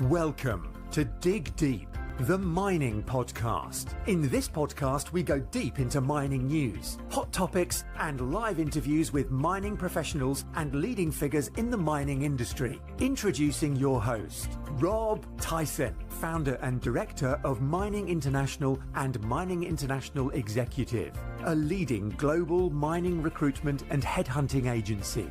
Welcome to Dig Deep, the mining podcast. In this podcast, we go deep into mining news, hot topics, and live interviews with mining professionals and leading figures in the mining industry. Introducing your host, Rob Tyson, founder and director of Mining International and Mining International Executive, a leading global mining recruitment and headhunting agency.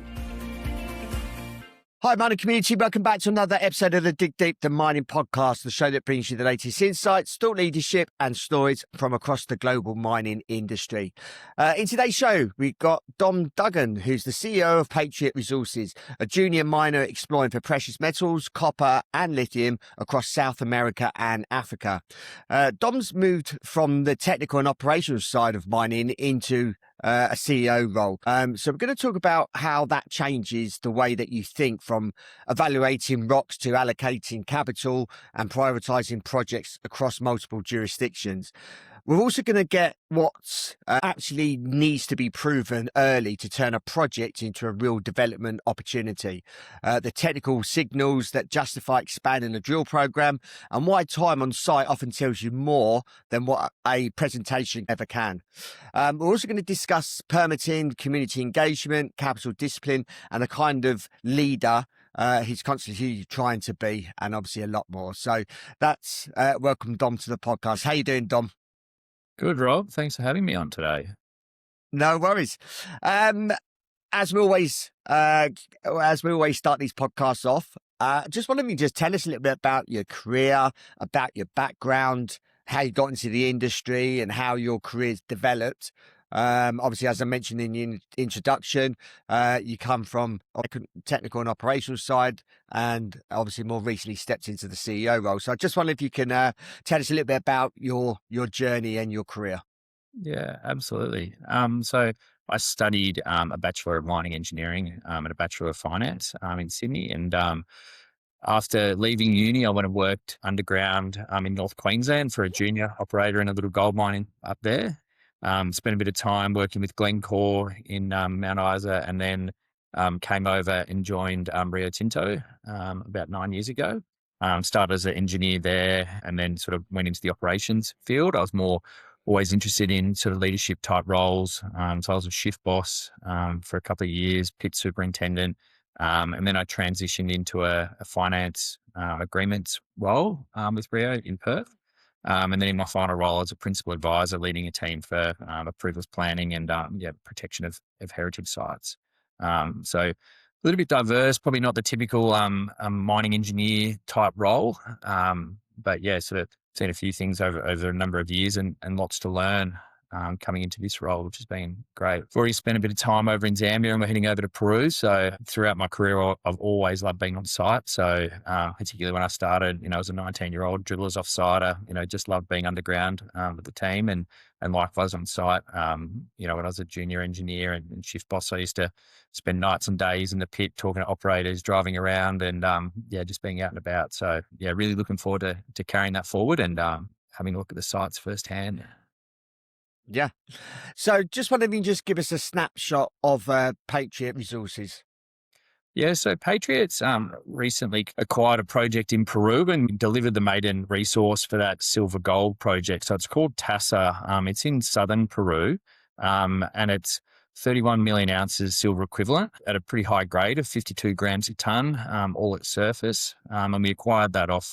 Hi, mining community. Welcome back to another episode of the Dig Deep, the mining podcast, the show that brings you the latest insights, thought leadership and stories from across the global mining industry. In today's show, we've got Dom Duggan, who's the CEO of Patriot Resources, a junior miner exploring for precious metals, copper and lithium across South America and Africa. Dom's moved from the technical and operational side of mining into a CEO role. So we're going to talk about how that changes the way that you think, from evaluating rocks to allocating capital and prioritising projects across multiple jurisdictions. We're also going to get what actually needs to be proven early to turn a project into a real development opportunity, the technical signals that justify expanding a drill program, and why time on site often tells you more than what a presentation ever can. We're also going to discuss permitting, community engagement, capital discipline, and the kind of leader he's constantly trying to be, and obviously a lot more. So that's welcome Dom to the podcast. How you doing, Dom? Good, Rob. Thanks for having me on today. No worries. As we always start these podcasts off, just wanted me to just tell us a little bit about your career, about your background, how you got into the industry, and how your career's developed. Obviously, as I mentioned in the introduction, you come from technical and operational side, and obviously more recently stepped into the CEO role. So I just wonder if you can tell us a little bit about your journey and your career. Yeah, absolutely. So I studied a Bachelor of Mining Engineering and a Bachelor of Finance in Sydney. And after leaving uni, I went and worked underground in North Queensland for a junior operator in a little gold mining up there. Spent a bit of time working with Glencore in Mount Isa, and then came over and joined Rio Tinto about 9 years ago. Started as an engineer there, and then sort of went into the operations field. I was more always interested in sort of leadership type roles. So I was a shift boss for a couple of years, pit superintendent, and then I transitioned into a finance agreements role with Rio in Perth. And then in my final role as a principal advisor, leading a team for approvals planning and protection of heritage sites. So a little bit diverse, probably not the typical mining engineer type role, but yeah, sort of seen a few things over a number of years and lots to learn coming into this role, which has been great. I've already spent a bit of time over in Zambia, and we're heading over to Peru. So throughout my career, I've always loved being on site. So particularly when I started, as a 19-year-old dribbler's off-sider, just loved being underground with the team, and likewise on site. When I was a junior engineer and shift boss, I used to spend nights and days in the pit talking to operators, driving around, and just being out and about. So yeah, really looking forward to carrying that forward and having a look at the sites firsthand. Yeah. So just wondering if you can just give us a snapshot of Patriot Resources. Yeah, so Patriots recently acquired a project in Peru and delivered the maiden resource for that silver gold project. So it's called Tassa. It's in southern Peru, and it's 31 million ounces silver equivalent at a pretty high grade of 52 grams a tonne, all at surface. And we acquired that off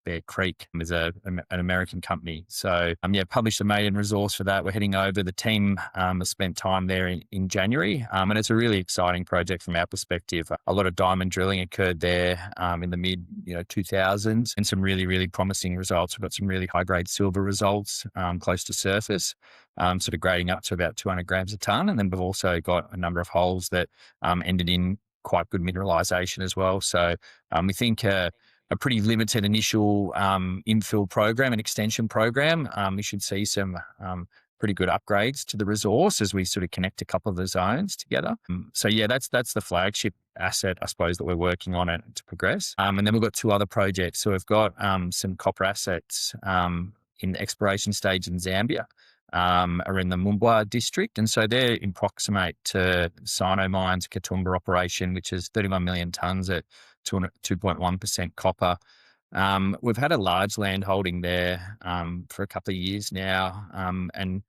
Bear Creek as an American company. So, published a maiden resource for that. We're heading over. The team has spent time there in January. And it's a really exciting project from our perspective. A lot of diamond drilling occurred there in the mid 2000s, and some really, really promising results. We've got some really high grade silver results close to surface. Sort of grading up to about 200 grams a tonne. And then we've also got a number of holes that ended in quite good mineralisation as well. So we think a pretty limited initial infill program and extension program. We should see some pretty good upgrades to the resource as we sort of connect a couple of the zones together. So yeah, that's the flagship asset, I suppose, that we're working on it to progress. And then we've got two other projects. So we've got some copper assets in the exploration stage in Zambia. Are in the Mumbwa district. And so they're in proximate to Sino Mine's Kitumba operation, which is 31 million tonnes at 2.1% copper. We've had a large land holding there for a couple of years now, and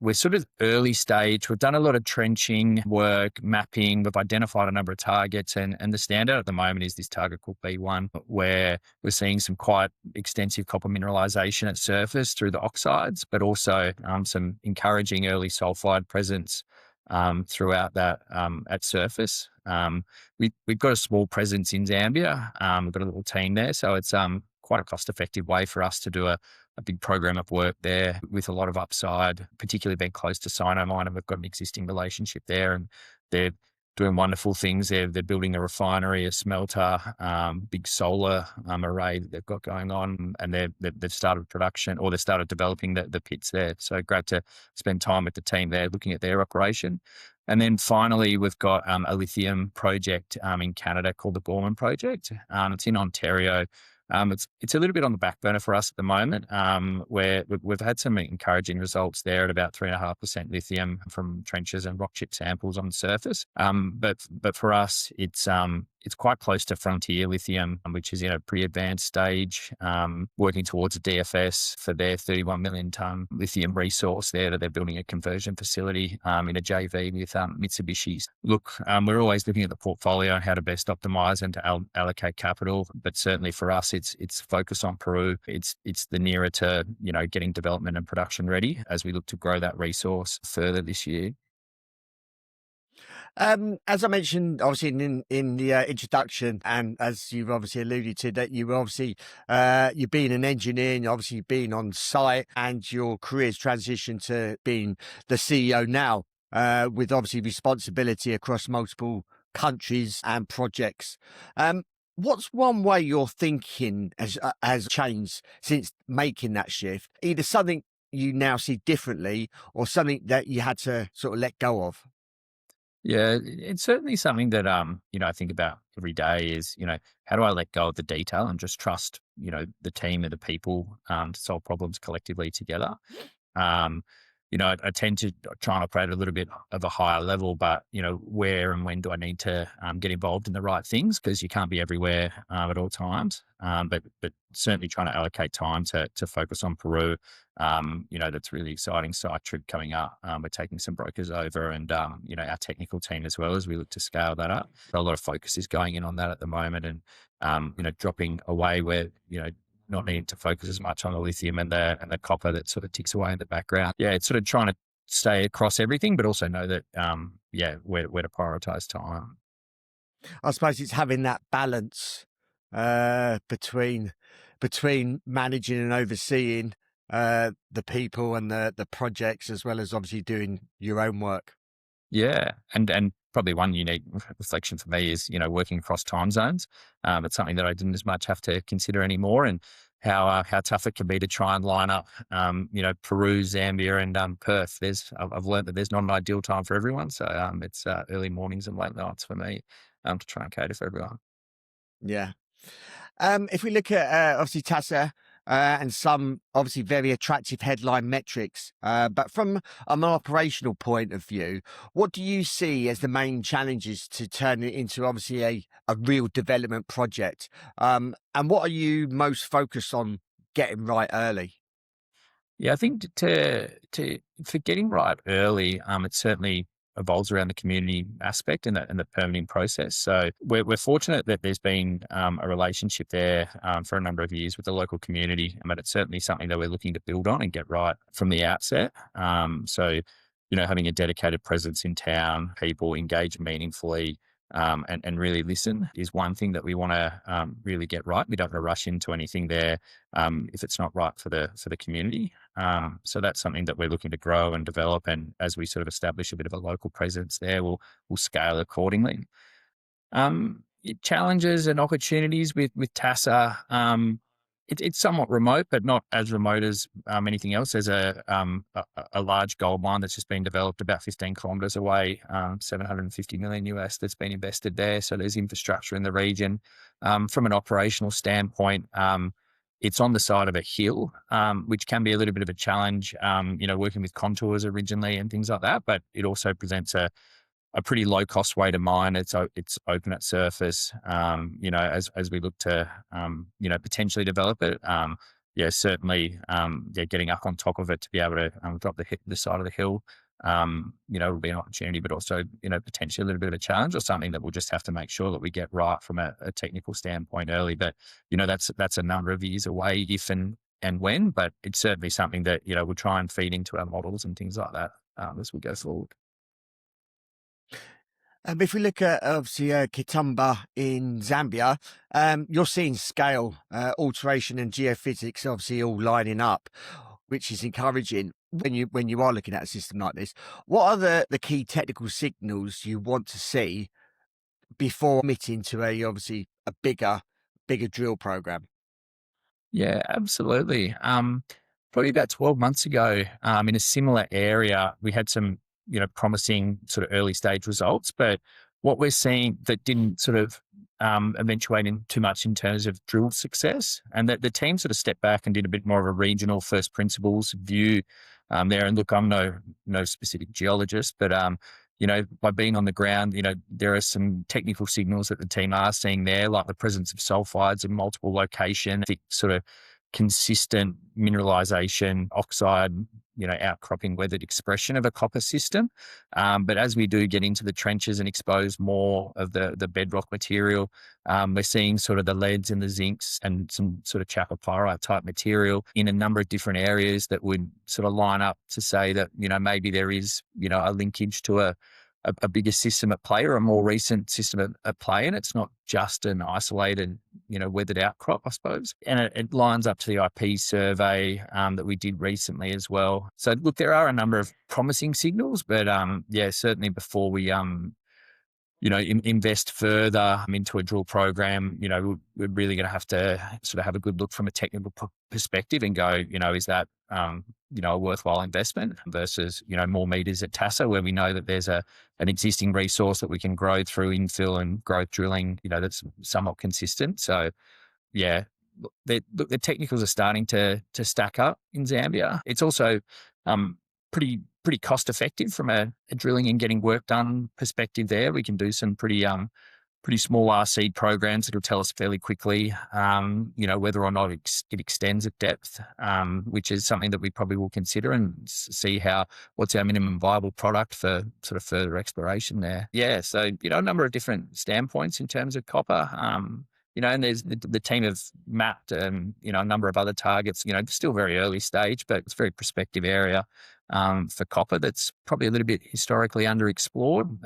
we're sort of early stage. We've done a lot of trenching work, mapping. We've identified a number of targets, and the standout at the moment is this target called B1, where we're seeing some quite extensive copper mineralisation at surface through the oxides, but also some encouraging early sulfide presence throughout that at surface. We've got a small presence in Zambia. We've got a little team there, so it's quite a cost-effective way for us to do a big program of work there with a lot of upside, particularly being close to Sinomine, and we've got an existing relationship there, and they're doing wonderful things. They're building a refinery, a smelter, big solar array that they've got going on, and they've started production, or they've started developing the pits there. So great to spend time with the team there, looking at their operation. And then finally, we've got a lithium project in Canada called the Gorman Project. It's in Ontario. It's a little bit on the back burner for us at the moment, where we've had some encouraging results there at about 3.5% lithium from trenches and rock chip samples on the surface. But for us, it's quite close to frontier lithium, which is in a pretty advanced stage, working towards a DFS for their 31 million tonne lithium resource there that they're building a conversion facility in a JV with Mitsubishi. Look, we're always looking at the portfolio and how to best optimize and to allocate capital, but certainly for us, it's focused on Peru. It's the nearer to getting development and production ready as we look to grow that resource further this year. As I mentioned, obviously in the introduction, and as you've obviously alluded to, that you obviously you've been an engineer, and obviously been on site, and your career's transitioned to being the CEO now, with obviously responsibility across multiple countries and projects. What's one way your thinking has changed since making that shift? Either something you now see differently, or something that you had to sort of let go of? Yeah, it's certainly something that I think about every day is, how do I let go of the detail and just trust, the team and the people to solve problems collectively together. Um, I tend to try and operate at a little bit of a higher level, but where and when do I need to get involved in the right things? Because you can't be everywhere at all times. But certainly trying to allocate time to focus on Peru. That's a really exciting site trip coming up. We're taking some brokers over, and our technical team as well, as we look to scale that up. A lot of focus is going in on that at the moment, and dropping away where not needing to focus as much on the lithium and the copper that sort of ticks away in the background. Yeah, it's sort of trying to stay across everything, but also know that where to prioritize time. I suppose it's having that balance between managing and overseeing the people and the projects, as well as obviously doing your own work. Yeah, and probably one unique reflection for me is working across time zones. It's something that I didn't as much have to consider anymore, and how tough it can be to try and line up Peru, Zambia, and Perth. I've learned that there's not an ideal time for everyone, so it's early mornings and late nights for me to try and cater for everyone. Yeah. If we look at obviously Tassa and some obviously very attractive headline metrics, but from an operational point of view, what do you see as the main challenges to turn it into obviously a real development project? And what are you most focused on getting right early? Yeah, I think for getting right early, it certainly evolves around the community aspect and the permitting process. So we're fortunate that there's been a relationship there for a number of years with the local community, but it's certainly something that we're looking to build on and get right from the outset. So having a dedicated presence in town, people engage meaningfully, and really listen is one thing that we want to really get right. We don't want to rush into anything there if it's not right for the community. So that's something that we're looking to grow and develop. And as we sort of establish a bit of a local presence there, we'll scale accordingly. Challenges and opportunities with TASA. It's somewhat remote, but not as remote as anything else. There's a large gold mine that's just been developed about 15 kilometers away, $750 million US that's been invested there. So there's infrastructure in the region. From an operational standpoint, it's on the side of a hill, which can be a little bit of a challenge, working with contours originally and things like that. But it also presents a a pretty low cost way to mine. It's open at surface. As we look to potentially develop it. Certainly, getting up on top of it to be able to drop the side of the hill. Will be an opportunity, but also, potentially a little bit of a challenge, or something that we'll just have to make sure that we get right from a technical standpoint early. But, that's a number of years away, if and when, but it's certainly something that, we'll try and feed into our models and things like that as we go forward. If we look at, obviously, Kitumba in Zambia, you're seeing scale, alteration and geophysics obviously all lining up, which is encouraging when you are looking at a system like this. What are the key technical signals you want to see before committing to a bigger drill program? Yeah, absolutely. Probably about 12 months ago, in a similar area, we had some, promising sort of early stage results, but what we're seeing that didn't sort of eventuate in too much in terms of drill success, and that the team sort of stepped back and did a bit more of a regional first principles view there. And look, I'm no specific geologist, but by being on the ground, there are some technical signals that the team are seeing there, like the presence of sulfides in multiple locations, the sort of consistent mineralization, oxide, outcropping weathered expression of a copper system. But as we do get into the trenches and expose more of the bedrock material, we're seeing sort of the leads and the zincs and some sort of chalcopyrite type material in a number of different areas that would sort of line up to say that, maybe there is, a linkage to a bigger system at play, or a more recent system at play. And it's not just an isolated, weathered outcrop, I suppose. And it lines up to the IP survey that we did recently as well. So look, there are a number of promising signals, but certainly before we invest further into a drill program, we're really going to have to sort of have a good look from a technical perspective and go, is that, a worthwhile investment versus, more meters at Tassa, where we know that there's an existing resource that we can grow through infill and growth drilling, that's somewhat consistent. So, yeah, the technicals are starting to stack up in Zambia. It's also pretty cost effective from a drilling and getting work done perspective there. We can do some pretty small RC programs that'll tell us fairly quickly, whether or not it extends at depth, which is something that we probably will consider and see what's our minimum viable product for sort of further exploration there. Yeah, so, a number of different standpoints in terms of copper. And there's the team have mapped, a number of other targets, still very early stage, but it's a very prospective area for copper that's probably a little bit historically underexplored.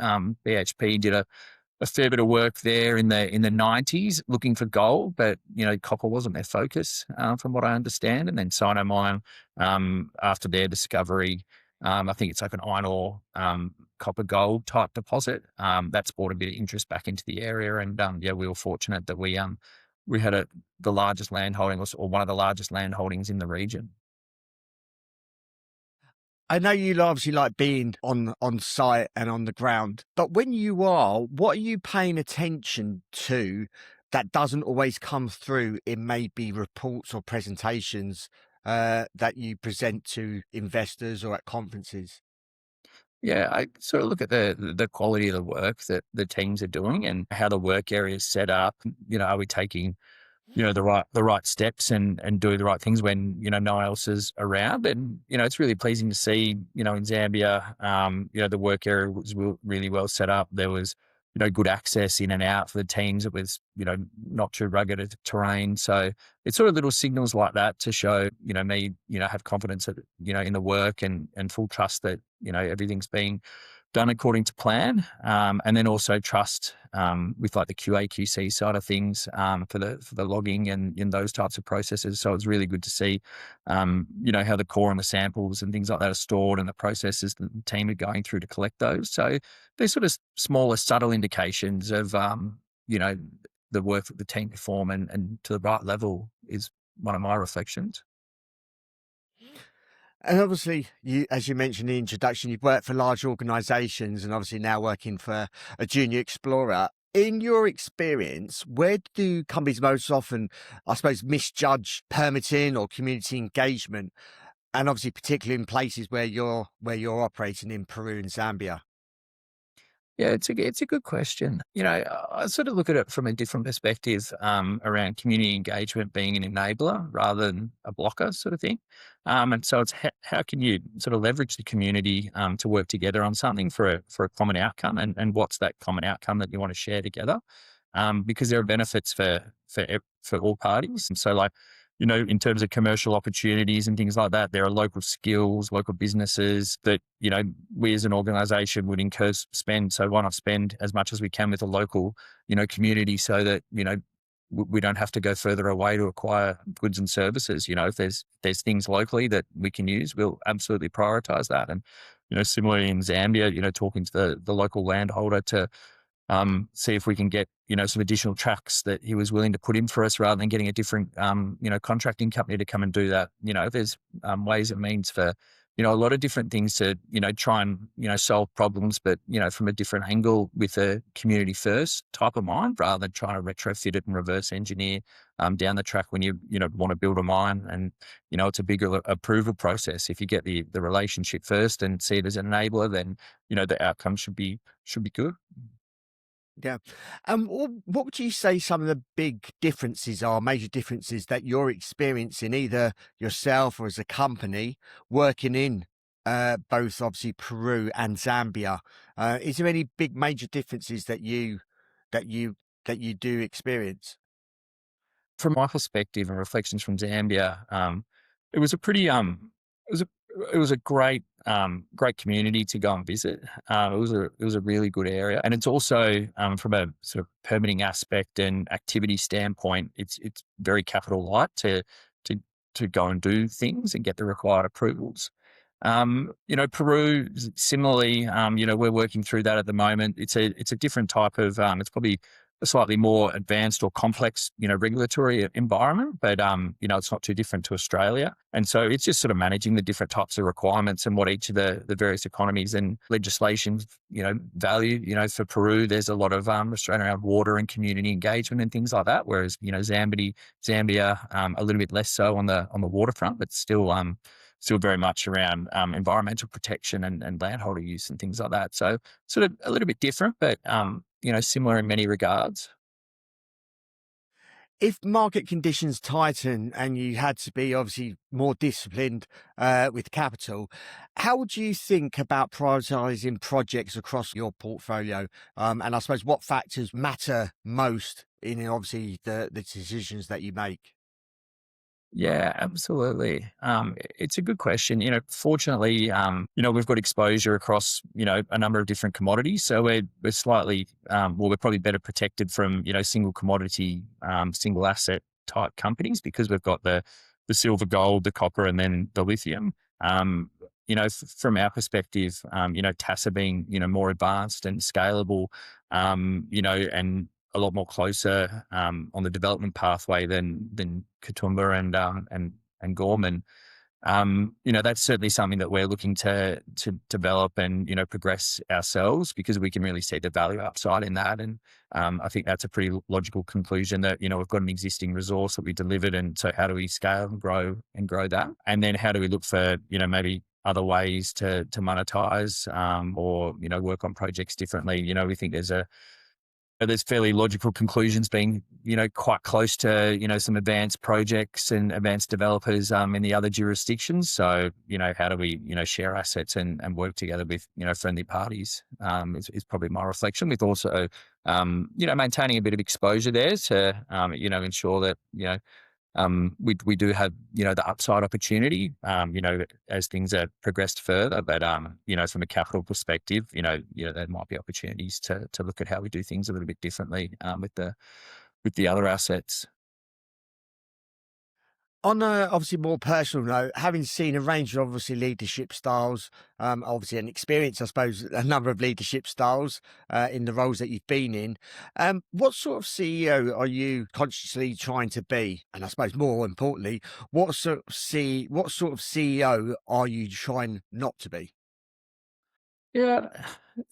BHP did a fair bit of work there in the 90s looking for gold, but, copper wasn't their focus from what I understand. And then Sinomine, after their discovery, I think it's like an iron ore, copper gold type deposit. That's brought a bit of interest back into the area. And we were fortunate that we had the largest land holding, or one of the largest land holdings in the region. I know you obviously like being on site and on the ground, but when you are, what are you paying attention to that doesn't always come through in maybe reports or presentations that you present to investors or at conferences? Yeah, I sort of look at the quality of the work that the teams are doing and how the work area is set up. Are we taking the right steps and do the right things when, no one else is around? And, it's really pleasing to see, in Zambia, the work area was really well set up. There was, good access in and out for the teams. It was, not too rugged a terrain. So it's sort of little signals like that to show, me, have confidence that, in the work and full trust that, everything's being done according to plan, and then also trust with like the QA/QC side of things for the logging and in those types of processes. So it's really good to see, how the core and the samples and things like that are stored and the processes that the team are going through to collect those. So they're sort of smaller, subtle indications of, the work that the team perform and to the right level is one of my reflections. And obviously, as you mentioned in the introduction, you've worked for large organisations and obviously now working for a junior explorer. In your experience, where do companies most often, I suppose, misjudge permitting or community engagement? And obviously, particularly in places where you're operating in Peru and Zambia. Yeah, it's a good question. I sort of look at it from a different perspective around community engagement being an enabler rather than a blocker sort of thing. And so it's how can you sort of leverage the community to work together on something for a common outcome, and what's that common outcome that you want to share together? Because there are benefits for all parties. And so, like, in terms of commercial opportunities and things like that, there are local skills, local businesses that, we as an organization would incur spend. So why not spend as much as we can with the local, community so that, we don't have to go further away to acquire goods and services. If there's things locally that we can use, we'll absolutely prioritize that. And, similarly in Zambia, talking to the local landholder to see if we can get, some additional tracks that he was willing to put in for us rather than getting a different, contracting company to come and do that. There's ways and means for, a lot of different things to, try and, solve problems, but, from a different angle with a community first type of mind rather than trying to retrofit it and reverse engineer down the track when you, want to build a mine. And, it's a bigger approval process. If you get the relationship first and see it as an enabler, then, the outcome should be good. Yeah. And what would you say some of the big differences are, major differences that you're experiencing, either yourself or as a company, working in both obviously Peru and Zambia? Is there any big major differences that you do experience? From my perspective and reflections from Zambia, it was a pretty it was a great great community to go and visit. It was a really good area, and it's also from a sort of permitting aspect and activity standpoint, it's very capital light to to go and do things and get the required approvals. Peru similarly, we're working through that at the moment. It's a different type of it's probably a slightly more advanced or complex, regulatory environment, but it's not too different to Australia. And so it's just sort of managing the different types of requirements and what each of the various economies and legislations, value. For Peru, there's a lot of restraint around water and community engagement and things like that. Whereas, Zambia, a little bit less so on the waterfront, but still very much around environmental protection and landholder use and things like that. So sort of a little bit different, but similar in many regards. If market conditions tighten and you had to be obviously more disciplined with capital, how would you think about prioritising projects across your portfolio? And I suppose what factors matter most in obviously the decisions that you make? Yeah, absolutely. It's a good question. Fortunately, we've got exposure across, a number of different commodities. So we're slightly, we're probably better protected from, single commodity, single asset type companies because we've got the silver, gold, the copper, and then the lithium. From our perspective, Tassa being, more advanced and scalable, and a lot more closer on the development pathway than Kitumba and Gorman. That's certainly something that we're looking to develop and progress ourselves because we can really see the value upside in that. And I think that's a pretty logical conclusion that we've got an existing resource that we delivered, and so how do we scale and grow that? And then how do we look for maybe other ways to monetize or work on projects differently? We think there's fairly logical conclusions being, quite close to, some advanced projects and advanced developers in the other jurisdictions. So, how do we, share assets and work together with, friendly parties is probably my reflection, with also, maintaining a bit of exposure there to, ensure that, we do have, the upside opportunity, as things are progressed further, but, from a capital perspective, there might be opportunities to look at how we do things a little bit differently, with the other assets. On a obviously more personal note, having seen a range of obviously leadership styles, obviously an experience, I suppose, a number of leadership styles in the roles that you've been in, what sort of CEO are you consciously trying to be? And I suppose more importantly, what sort of CEO are you trying not to be? Yeah,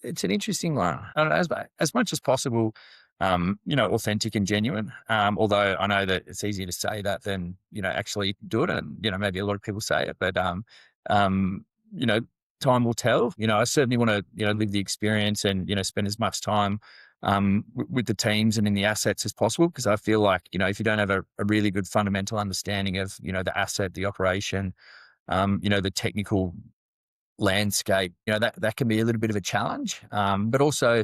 it's an interesting one. As much as possible, authentic and genuine. Although I know that it's easier to say that than, actually do it. And, maybe a lot of people say it, but, um, you know, time will tell. I certainly want to, live the experience and, spend as much time with the teams and in the assets as possible, because I feel like, if you don't have a really good fundamental understanding of, the asset, the operation, the technical landscape, that can be a little bit of a challenge. But also,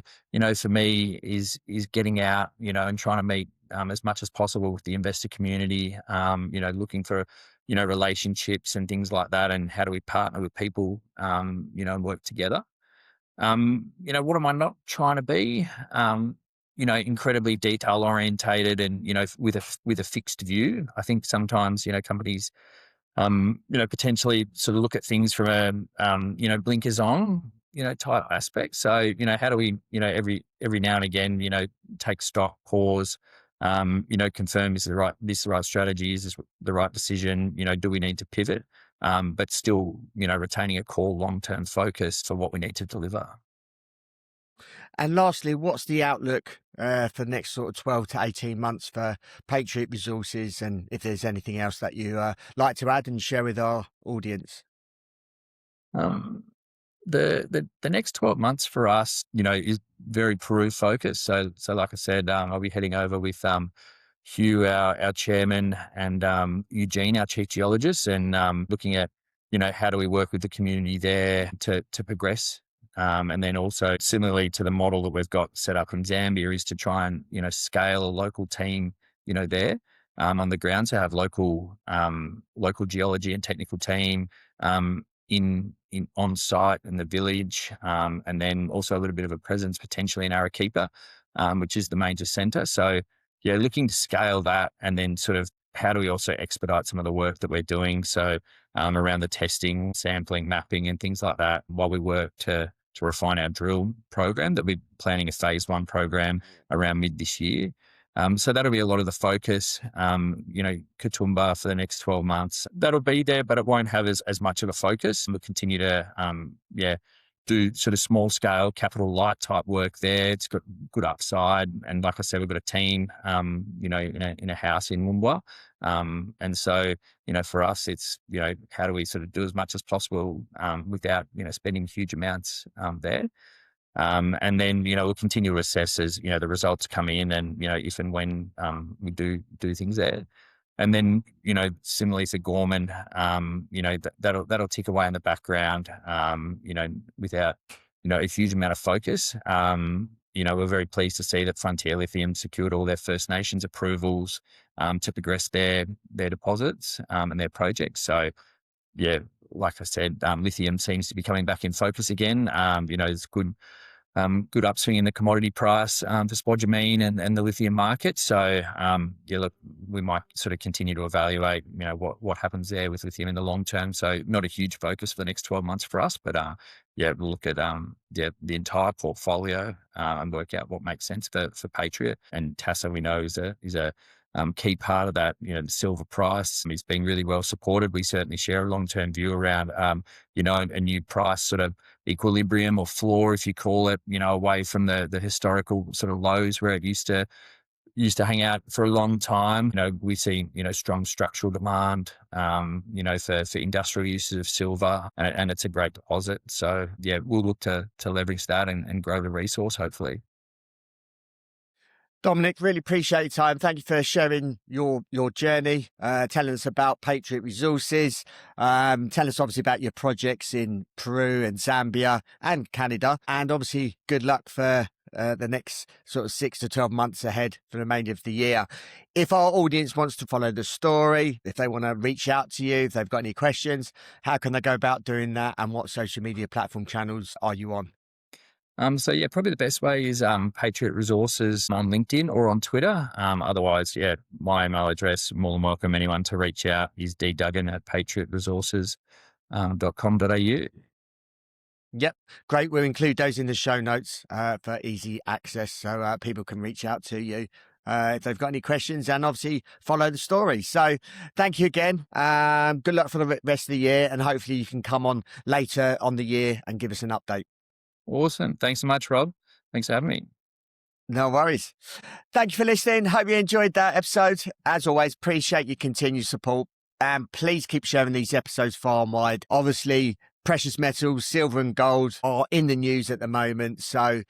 for me is getting out, and trying to meet as much as possible with the investor community, looking for, relationships and things like that, and how do we partner with people, and work together. What am I not trying to be? Incredibly detail orientated and, with a fixed view. I think sometimes, companies, potentially sort of look at things from a, blinkers on, type aspect. So, how do we, every now and again, take stock, pause, confirm is this the right strategy? Is this the right decision? Do we need to pivot? But still, retaining a core long-term focus for what we need to deliver. And lastly, what's the outlook for the next sort of 12 to 18 months for Patriot Resources? And if there's anything else that you like to add and share with our audience? The next 12 months for us, is very Peru focused. So like I said, I'll be heading over with Hugh, our chairman, and Eugene, our chief geologist, and looking at, how do we work with the community there to progress. And then also similarly to the model that we've got set up in Zambia is to try and, scale a local team, there on the ground, to have local geology and technical team in on site in the village, and then also a little bit of a presence potentially in Arequipa, which is the major centre. So yeah, looking to scale that, and then sort of how do we also expedite some of the work that we're doing? So around the testing, sampling, mapping, and things like that, while we work to refine our drill program, that we're planning a phase 1 program around mid this year. So that'll be a lot of the focus. Kitumba for the next 12 months, that'll be there, but it won't have as much of a focus. We'll continue to, do sort of small scale capital light type work there. It's got good upside. And like I said, we've got a team, in a house in Mumba. And so, for us, it's, how do we sort of do as much as possible, without, spending huge amounts, there. And then, we'll continue to assess as, the results come in and, if and when, we do things there. And then, similarly to Gorman, that'll tick away in the background, without, a huge amount of focus. We're very pleased to see that Frontier Lithium secured all their First Nations approvals, to progress their deposits, and their projects. So, yeah, like I said, lithium seems to be coming back in focus again. It's good upswing in the commodity price for spodumene and the lithium market. So, look, we might sort of continue to evaluate, what happens there with lithium in the long term. So not a huge focus for the next 12 months for us, but we'll look at the entire portfolio and work out what makes sense for Patriot. And Tassa, we know, is a key part of that. The silver price is being really well supported. We certainly share a long-term view around, a new price sort of equilibrium or floor, if you call it, away from the historical sort of lows where it used to hang out for a long time. We see, strong structural demand, for industrial uses of silver, and it's a great deposit. So yeah, we'll look to leverage that and grow the resource, hopefully. Dominic, really appreciate your time. Thank you for sharing your journey, telling us about Patriot Resources, tell us obviously about your projects in Peru and Zambia and Canada, and obviously good luck for the next sort of 6 to 12 months ahead for the remainder of the year. If our audience wants to follow the story, if they want to reach out to you, if they've got any questions, how can they go about doing that, and what social media platform channels are you on? So yeah, probably the best way is Patriot Resources on LinkedIn or on Twitter. Otherwise, my email address, more than welcome anyone to reach out, is dduggan@patriotresources.com.au. Yep, great. We'll include those in the show notes for easy access, so people can reach out to you if they've got any questions, and obviously follow the story. So thank you again. Good luck for the rest of the year, and hopefully you can come on later on the year and give us an update. Awesome. Thanks so much, Rob. Thanks for having me. No worries. Thank you for listening. Hope you enjoyed that episode. As always, appreciate your continued support. And please keep sharing these episodes far and wide. Obviously, precious metals, silver and gold, are in the news at the moment. So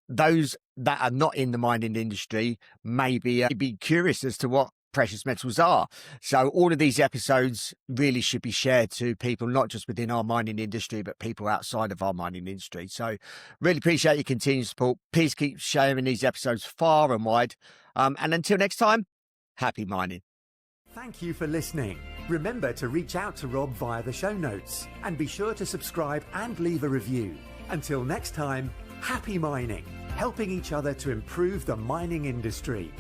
those that are not in the mining industry may be curious as to what precious metals are. So all of these episodes really should be shared to people, not just within our mining industry, but people outside of our mining industry. So really appreciate your continued support. Please keep sharing these episodes far and wide. And until next time, happy mining. Thank you for listening. Remember to reach out to Rob via the show notes and be sure to subscribe and leave a review. Until next time, happy mining, helping each other to improve the mining industry.